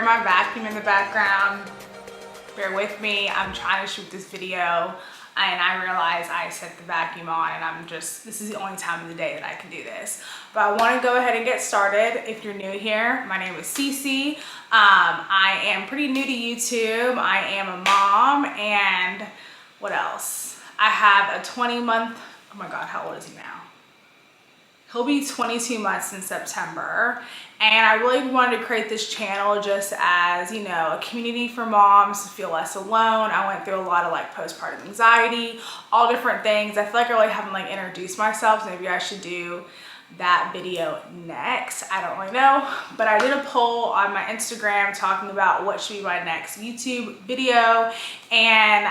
my vacuum in the background. Bear with me, I'm trying to shoot this video and I realize I set the vacuum on and this is the only time of the day that I can do this. But I want to go ahead and get started. If you're new here, my name is Cece. I am pretty new to YouTube. I am a mom, and what else? I have a 20-month, oh my God, how old is he now? He'll be 22 months in September. And I really wanted to create this channel just as, you know, a community for moms to feel less alone. I went through a lot of like postpartum anxiety, all different things. I feel like I really haven't like introduced myself, so maybe I should do that video next. I don't really know, but I did a poll on my Instagram talking about what should be my next YouTube video, and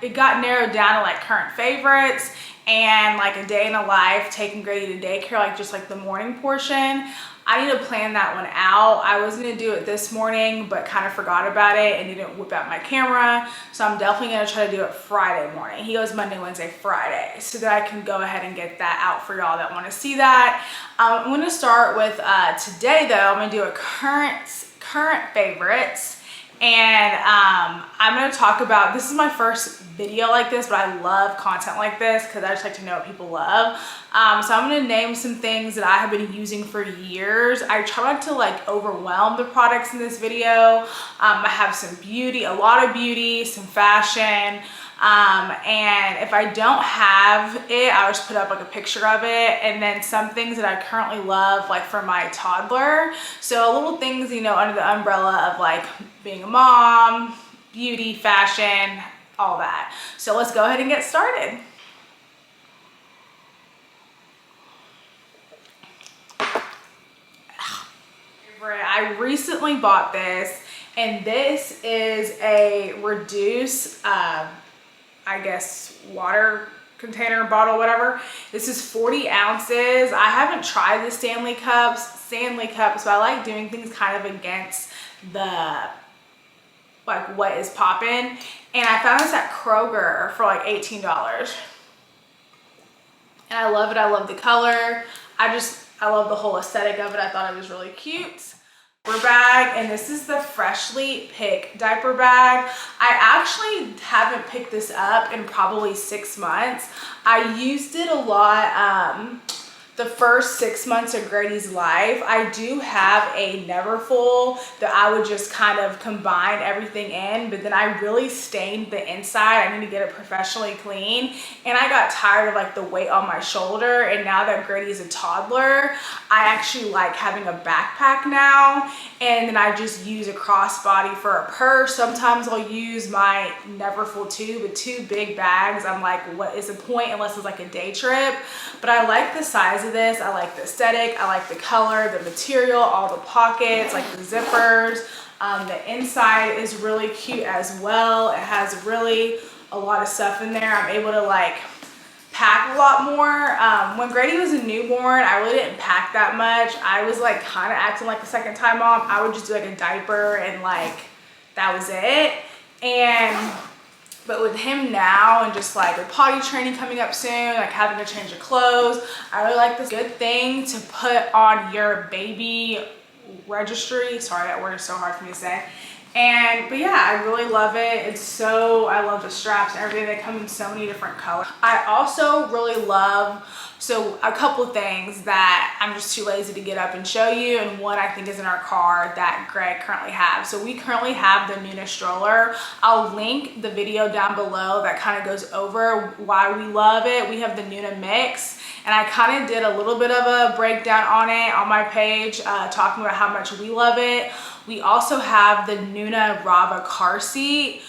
it got narrowed down to like current favorites and like a day in the life, taking Grady to daycare, like just like the morning portion. I need to plan that one out. I was gonna do it this morning, but kind of forgot about it and didn't whip out my camera. So I'm definitely gonna try to do it Friday morning. He goes Monday, Wednesday, Friday, so that I can go ahead and get that out for y'all that wanna see that. I'm gonna start with today though. I'm gonna do a current favorites. And I'm gonna talk about, this is my first video like this, but I love content like this because I just like to know what people love. So I'm gonna name some things that I have been using for years. I try not to like overwhelm the products in this video. I have some beauty, a lot of beauty, some fashion. And if I don't have it, I'll just put up like a picture of it, and then some things that I currently love, like for my toddler. So little things, you know, under the umbrella of like being a mom, beauty, fashion, all that. So let's go ahead and get started. I recently bought this, and this is a reduce, I guess, water container, bottle, whatever. This is 40 ounces. I haven't tried the Stanley cups, but I like doing things kind of against the, like what is popping. And I found this at Kroger for like $18. And I love it, I love the color. I love the whole aesthetic of it. I thought it was really cute. Bag, and this is the Freshly Pick diaper bag. I actually haven't picked this up in probably 6 months. I used it a lot the first 6 months of Grady's life. I do have a Neverfull that I would just kind of combine everything in, but then I really stained the inside. I need to get it professionally clean, and I got tired of like the weight on my shoulder. And now that Grady's a toddler, I actually like having a backpack now, and then I just use a crossbody for a purse. Sometimes I'll use my Neverfull too, with 2 big bags. I'm like, what is the point unless it's like a day trip? But I like the size of this. I like the aesthetic, I like the color, the material, all the pockets, like the zippers. The inside is really cute as well. It has really a lot of stuff in there. I'm able to like pack a lot more. When Grady was a newborn, I really didn't pack that much. I was like kind of acting like a second time mom. I would just do like a diaper and like that was it. But with him now, and just like with potty training coming up soon, like having to change the clothes, I really like this. Good thing to put on your baby registry. Sorry, that word is so hard for me to say. But yeah, I really love it. I love the straps and everything. They come in so many different colors. I also really love, so a couple things that I'm just too lazy to get up and show you, and one I think is in our car that Greg currently has. So we currently have the Nuna Stroller. I'll link the video down below that kind of goes over why we love it. We have the Nuna Mix, and I kind of did a little bit of a breakdown on it on my page, talking about how much we love it. We also have the Nuna Rava car seat.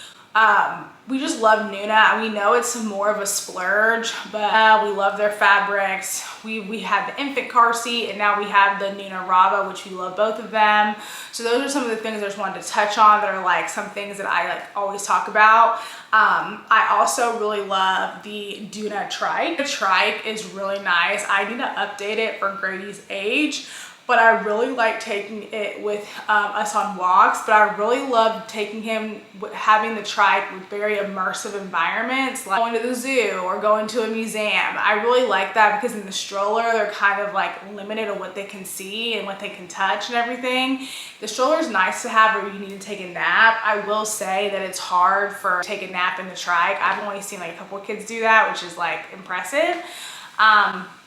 We just love Nuna. We know it's more of a splurge, but we love their fabrics. We had the infant car seat, and now we have the Nuna Rava, which we love both of them. So those are some of the things I just wanted to touch on that are like some things that I like always talk about. I also really love the Nuna Trike. The Trike is really nice. I need to update it for Grady's age, but I really like taking it with us on walks. But I really love taking him, having the trike with very immersive environments, like going to the zoo or going to a museum. I really like that because in the stroller, they're kind of like limited on what they can see and what they can touch and everything. The stroller is nice to have where you need to take a nap. I will say that it's hard for take a nap in the trike. I've only seen like a couple of kids do that, which is like impressive.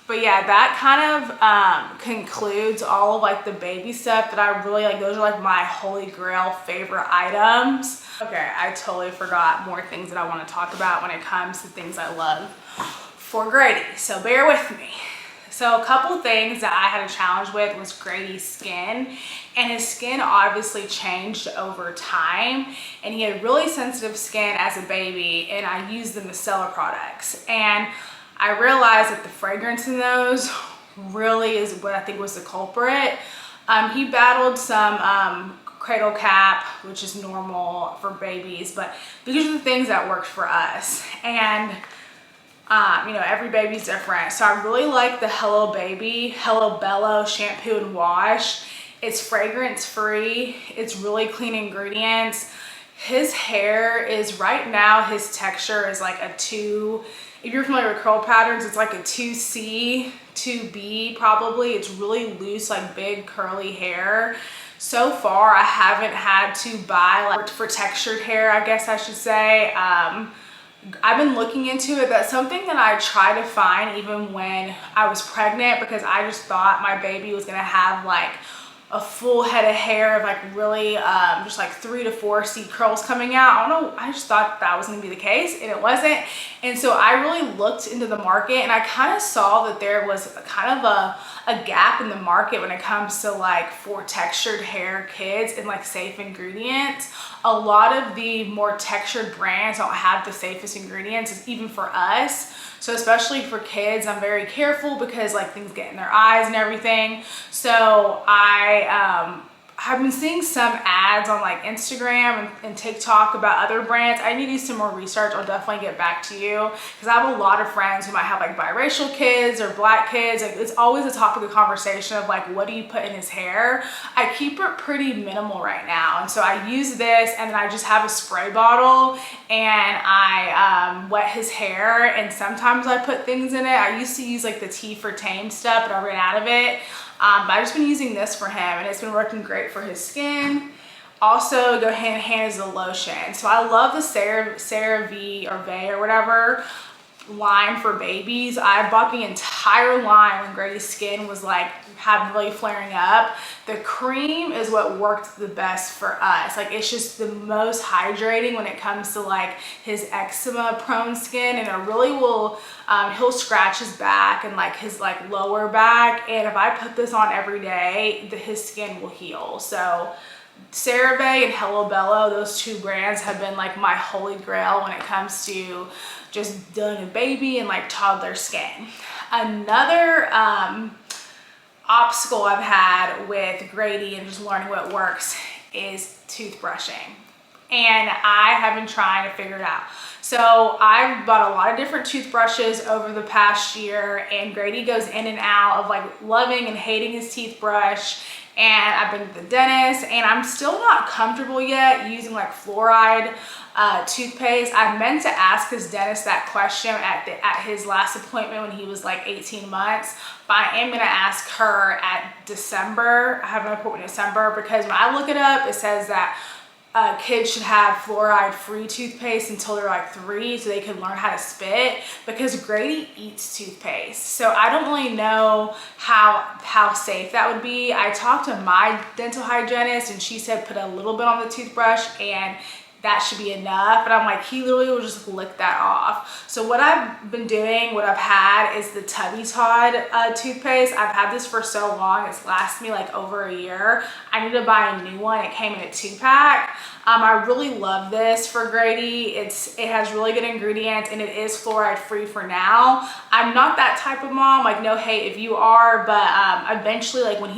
But yeah, that kind of concludes all of like the baby stuff that I really like. Those are like my holy grail favorite items. Okay, I totally forgot more things that I want to talk about when it comes to things I love for Grady. So bear with me. So a couple things that I had a challenge with was Grady's skin, and his skin obviously changed over time, and he had really sensitive skin as a baby, and I used the micellar products, and I realized that the fragrance in those really is what I think was the culprit. He battled some cradle cap, which is normal for babies, but these are the things that worked for us. And you know, every baby's different. So I really like the Hello Bello shampoo and wash. It's fragrance free. It's really clean ingredients. His hair is, right now, his texture is like a 2, if you're familiar with curl patterns, it's like a 2C, 2B probably. It's really loose, like big curly hair. So far, I haven't had to buy, like, for textured hair, I guess I should say. I've been looking into it. That's something that I try to find even when I was pregnant, because I just thought my baby was gonna have like a full head of hair of like really just like 3 to 4 seed curls coming out. I don't know, I just thought that was gonna be the case, and it wasn't. And so I really looked into the market, and I kind of saw that there was kind of a gap in the market when it comes to like for textured hair kids and like safe ingredients. A lot of the more textured brands don't have the safest ingredients, even for us. So especially for kids, I'm very careful because like things get in their eyes and everything. So I've been seeing some ads on like Instagram and TikTok about other brands. I need to do some more research. I'll definitely get back to you, because I have a lot of friends who might have like biracial kids or black kids. Like, it's always a topic of conversation of like, what do you put in his hair? I keep it pretty minimal right now. And so I use this, and then I just have a spray bottle, and I wet his hair, and sometimes I put things in it. I used to use like the Tea for Tame stuff, but I ran out of it. But I've just been using this for him, and it's been working great for his skin. Also, go hand in hand is the lotion. So I love the CeraVe or Vey or whatever line for babies. I bought the entire line when Grady's skin was like really flaring up. The cream is what worked the best for us. Like, it's just the most hydrating when it comes to like his eczema prone skin, and it really will he'll scratch his back and like his like lower back, and if I put this on every day, his skin will heal. So CeraVe and Hello Bello, those two brands have been like my holy grail when it comes to just dealing with baby and like toddler skin. Another obstacle I've had with Grady and just learning what works is toothbrushing. And I have been trying to figure it out. So I've bought a lot of different toothbrushes over the past year, and Grady goes in and out of like loving and hating his toothbrush. And I've been to the dentist, and I'm still not comfortable yet using like fluoride toothpaste. I meant to ask his dentist that question at his last appointment when he was like 18 months, but I am gonna ask her at December. I have an appointment in December, because when I look it up, it says that kids should have fluoride-free toothpaste until they're like 3, so they can learn how to spit, because Grady eats toothpaste. So I don't really know how safe that would be. I talked to my dental hygienist, and she said put a little bit on the toothbrush and that should be enough. But I'm like, he literally will just lick that off. So what I've been doing, what I've had is the Tubby Todd toothpaste. I've had this for so long, it's lasted me like over a year. I need to buy a new one. It came in a 2-pack. I really love this for Grady. It has really good ingredients, and it is fluoride free for now. I'm not that type of mom, like no hate if you are, but eventually, like when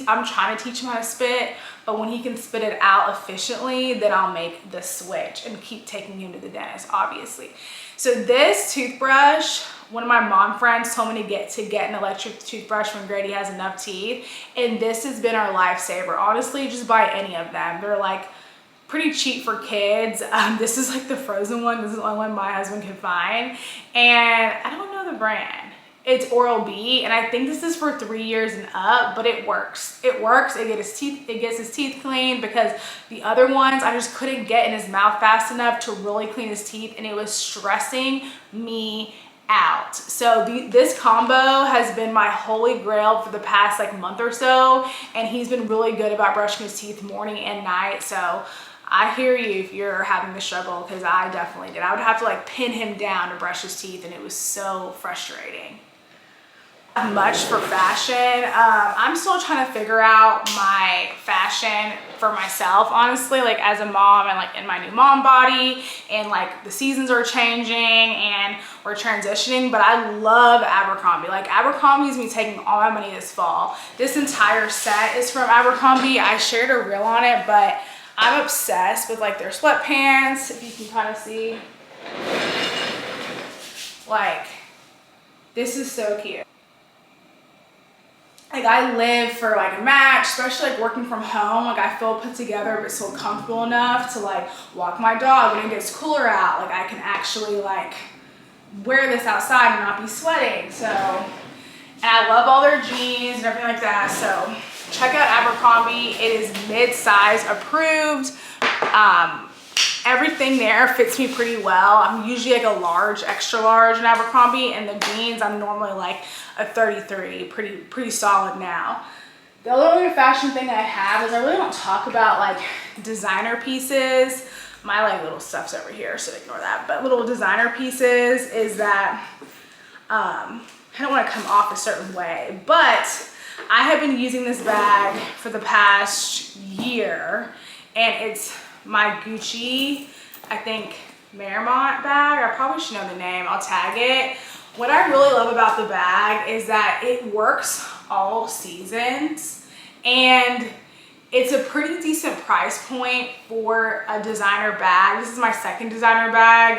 I'm trying to teach him how to spit, but when he can spit it out efficiently, then I'll make the switch and keep taking him to the dentist, obviously. So this toothbrush, one of my mom friends told me to get an electric toothbrush when Grady has enough teeth, and this has been our lifesaver. Honestly, just buy any of them. They're like pretty cheap for kids. This is like the frozen one. This is the only one my husband could find, and I don't know the brand. It's Oral-B, and I think this is for 3 years and up, but it works. It works. It gets his teeth clean, because the other ones I just couldn't get in his mouth fast enough to really clean his teeth, and it was stressing me out. So this combo has been my holy grail for the past like month or so, and he's been really good about brushing his teeth morning and night. So I hear you if you're having the struggle, because I definitely did. I would have to like pin him down to brush his teeth, and it was so frustrating. Much for fashion. I'm still trying to figure out my fashion for myself, honestly, like as a mom, and like in my new mom body, and like the seasons are changing and we're transitioning. But I love Abercrombie. Like Abercrombie's me taking all my money this fall. This entire set is from Abercrombie. I shared a reel on it, but I'm obsessed with like their sweatpants, if you can kind of see. Like, this is so cute. Like I live for like a match, especially like working from home. Like I feel put together but still comfortable enough to like walk my dog when it gets cooler out. Like I can actually like wear this outside and not be sweating. So, and I love all their jeans and everything like that. So check out Abercrombie. It is mid-size approved. Everything there fits me pretty well. I'm usually like a large, extra large in Abercrombie, and the jeans I'm normally like a 33, pretty solid now. The other fashion thing I have is I really don't talk about like designer pieces. My like little stuff's over here, so ignore that. But little designer pieces is that I don't want to come off a certain way, but I have been using this bag for the past year, and it's my Gucci, I think, Marmont bag. I probably should know the name. I'll tag it. What I really love about the bag is that it works all seasons, and it's a pretty decent price point for a designer bag. This is my second designer bag.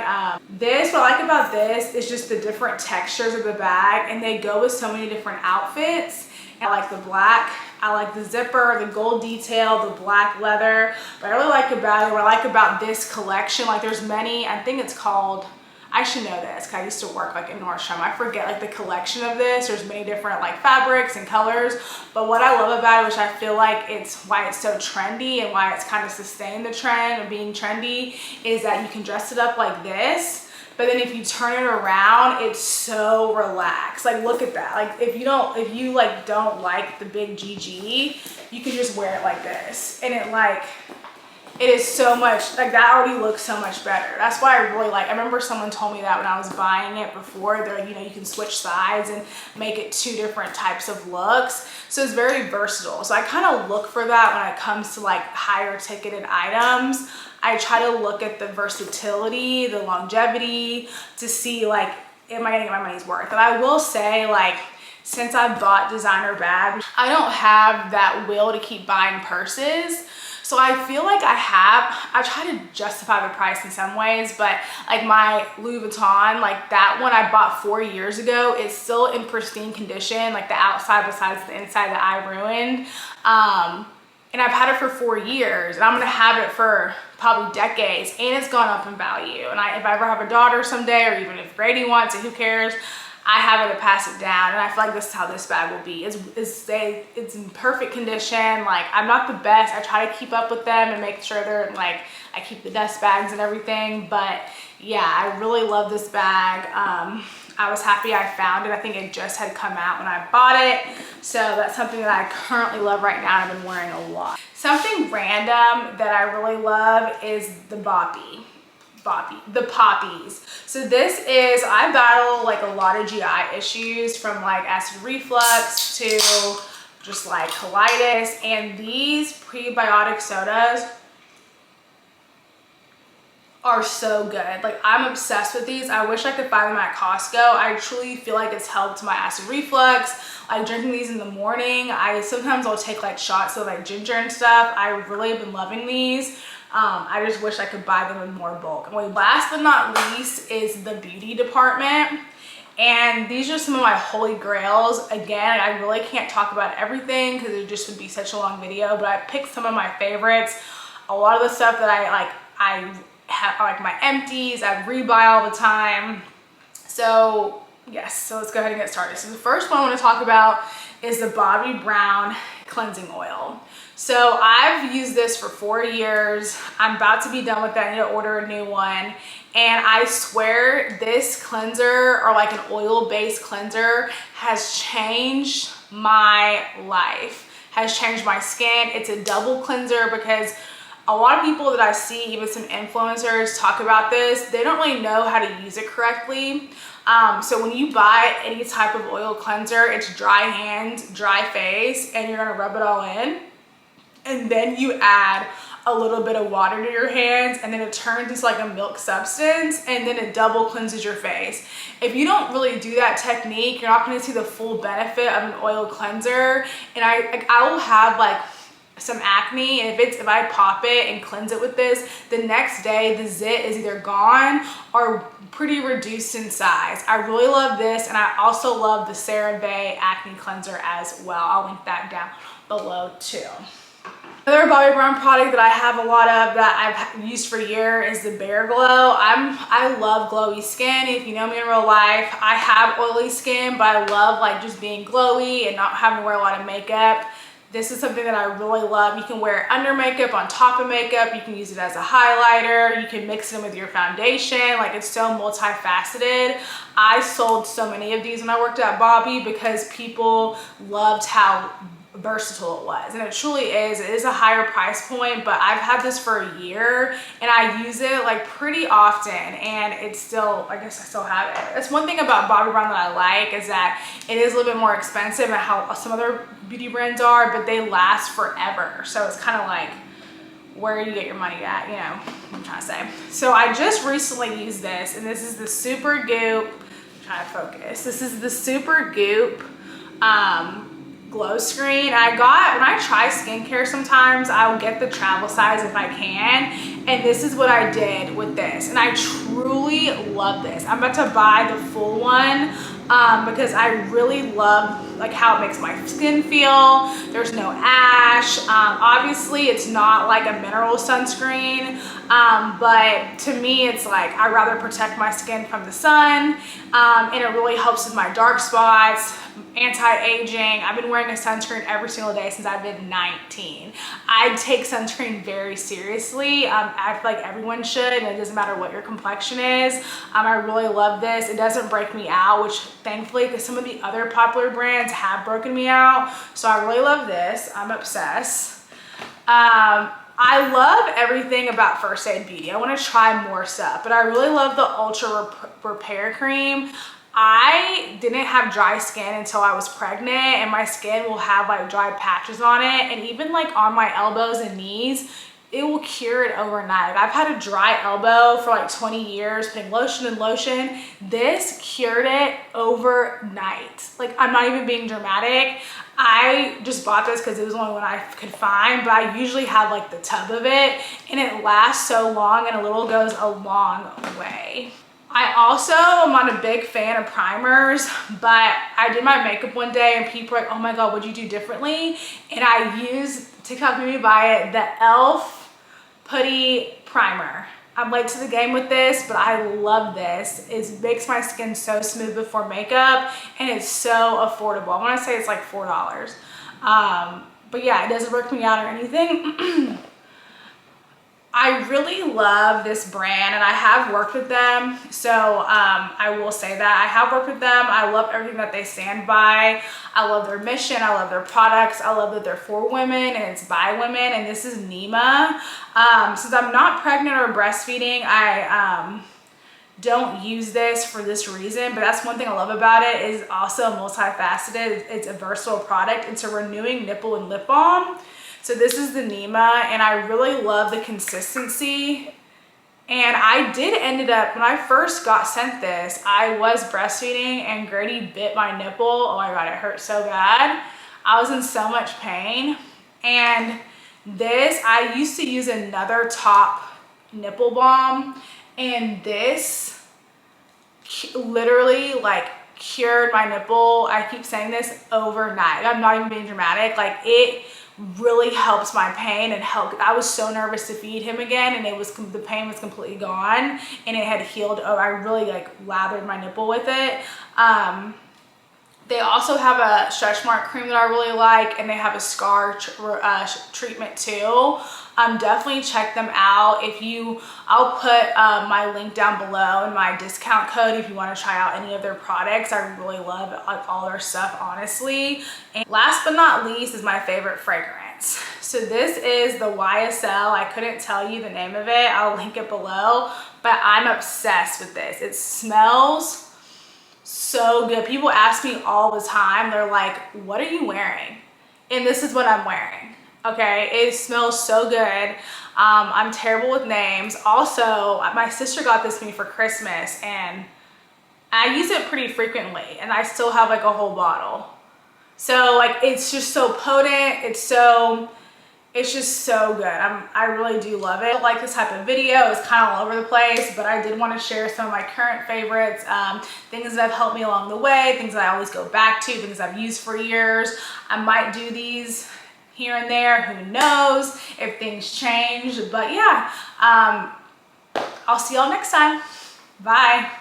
What I like about this is just the different textures of the bag, and they go with so many different outfits. I like the black, I like the zipper, the gold detail, the black leather. But I really like about it, what I like about this collection, like there's many, I think it's called, I should know this because I used to work like in Nordstrom. I forget like the collection of this. There's many different like fabrics and colors. But what I love about it, which I feel like it's why it's so trendy and why it's kind of sustained the trend of being trendy, is that you can dress it up like this. But then if you turn it around, it's so relaxed. Like look at that. Like if you like don't like the big GG, you can just wear it like this. And it is so much, like that already looks so much better. That's why I really like, I remember someone told me that when I was buying it before. They're like, you can switch sides and make it two different types of looks. So it's very versatile. So I kind of look for that when it comes to like higher ticketed items. I try to look at the versatility, the longevity, to see like, am I gonna get my money's worth? And I will say, like, since I bought designer bags, I don't have that will to keep buying purses. So I feel like I try to justify the price in some ways, but like my Louis Vuitton, like that one I bought 4 years ago, it's still in pristine condition, like the outside besides the inside that I ruined. And I've had it for 4 years, and I'm gonna have it for probably decades, and it's gone up in value. And if I ever have a daughter someday, or even if Brady wants it, who cares? I have it to pass it down, and I feel like this is how this bag will be. It's in perfect condition. Like, I'm not the best. I try to keep up with them and make sure they're like, I keep the dust bags and everything. But yeah, I really love this bag. I was happy I found it. I think it just had come out when I bought it. So that's something that I currently love right now. I've been wearing a lot. Something random that I really love is the poppies. So this is, I battle like a lot of GI issues, from like acid reflux to just like colitis, and these prebiotic sodas are so good. Like, I'm obsessed with these. I wish I could find them at Costco. I truly feel like it's helped my acid reflux. Like, drinking these in the morning, sometimes I'll take like shots of like ginger and stuff. I really have been loving these. I just wish I could buy them in more bulk. And last but not least is the beauty department. And these are some of my holy grails. Again, I really can't talk about everything because it just would be such a long video, but I picked some of my favorites. A lot of the stuff that I have like my empties, I rebuy all the time. So yes, so let's go ahead and get started. So the first one I want to talk about is the Bobbi Brown cleansing oil. So I've used this for 4 years. I'm about to be done with that. I need to order a new one. And I swear this cleanser, or like an oil-based cleanser, has changed my life, has changed my skin. It's a double cleanser because a lot of people that I see, even some influencers, talk about this. They don't really know how to use it correctly. So when you buy any type of oil cleanser, it's dry hands, dry face, and you're gonna rub it all in. And then you add a little bit of water to your hands, and then it turns into like a milk substance, and then it double cleanses your face. If you don't really do that technique, you're not gonna see the full benefit of an oil cleanser. And I will have like some acne, and if I pop it and cleanse it with this, the next day the zit is either gone or pretty reduced in size. I really love this, and I also love the CeraVe acne cleanser as well. I'll link that down below too. Another Bobbi Brown product that I have a lot of that I've used for years is the Bare Glow. I love glowy skin. If you know me in real life, I have oily skin, but I love like just being glowy and not having to wear a lot of makeup. This is something that I really love. You can wear it under makeup, on top of makeup. You can use it as a highlighter. You can mix it in with your foundation. Like, it's so multifaceted. I sold so many of these when I worked at Bobbi because people loved how versatile it was, and it truly is. It is a higher price point, but I've had this for a year and I use it like pretty often, and it's still, I guess I still have it. That's one thing about Bobbi Brown that I like, is that it is a little bit more expensive than how some other beauty brands are, but they last forever. So it's kind of like where you get your money at, you know what I'm trying to say. So I just recently used this, and this is the Super Goop. I'm trying to focus. This is the Super Goop glow screen. When I try skincare, sometimes I will get the travel size if I can, and this is what I did with this, and I truly love this. I'm about to buy the full one because I really love like how it makes my skin feel. There's no ash. Obviously it's not like a mineral sunscreen, but to me it's like I'd rather protect my skin from the sun, and it really helps with my dark spots, anti-aging. I've been wearing a sunscreen every single day since I've been 19. I take sunscreen very seriously. I feel like everyone should, and it doesn't matter what your complexion is. I really love this. It doesn't break me out, which thankfully, because some of the other popular brands have broken me out. So I really love this. I'm obsessed. I love everything about First Aid Beauty. I want to try more stuff, but I really love the Ultra Repair Cream. I didn't have dry skin until I was pregnant, and my skin will have like dry patches on it, and even like on my elbows and knees, it will cure it overnight. I've had a dry elbow for like 20 years, putting lotion and lotion. This cured it overnight. Like, I'm not even being dramatic. I just bought this because it was the only one I could find, but I usually have like the tub of it, and it lasts so long, and a little goes a long way. I also am not a big fan of primers, but I did my makeup one day and people were like, oh my God, what'd you do differently? And I used, TikTok made me buy it, the e.l.f. Putty Primer. I'm late to the game with this, but I love this. It makes my skin so smooth before makeup, and it's so affordable. I wanna say it's like $4. But yeah, it doesn't work me out or anything. I really love this brand, and I have worked with them, so I will say that I have worked with them. I love everything that they stand by. I love their mission. I love their products. I love that they're for women and it's by women, and this is Nima. Since I'm not pregnant or breastfeeding, I don't use this for this reason, but that's one thing I love about it, is also multifaceted. It's a versatile product. It's a renewing nipple and lip balm. So this is the Nima, and I really love the consistency. And I did ended up, when I first got sent this, I was breastfeeding and Grady bit my nipple. Oh my God, it hurt so bad. I was in so much pain. And this, I used to use another top nipple balm, and this literally like cured my nipple. I keep saying this overnight. I'm not even being dramatic. Like, it really helps my pain and helped. I was so nervous to feed him again, and the pain was completely gone and it had healed. Oh, I really like lathered my nipple with it. They also have a stretch mark cream that I really like, and they have a scar treatment too. Definitely check them out. I'll put my link down below and my discount code if you want to try out any of their products. I really love all their stuff, honestly. And last but not least is my favorite fragrance. So this is the YSL. I couldn't tell you the name of it. I'll link it below, but I'm obsessed with this. It smells so good. People ask me all the time, they're like, what are you wearing? And this is what I'm wearing. Okay, it smells so good. I'm terrible with names. Also, my sister got this for me for Christmas, and I use it pretty frequently, and I still have like a whole bottle. So like, it's just so potent. It's just so good. I really do love it. I like this type of video. It's kind of all over the place, but I did want to share some of my current favorites, things that have helped me along the way, things that I always go back to, things I've used for years. I might do these here and there. Who knows if things change, but yeah, I'll see y'all next time. Bye.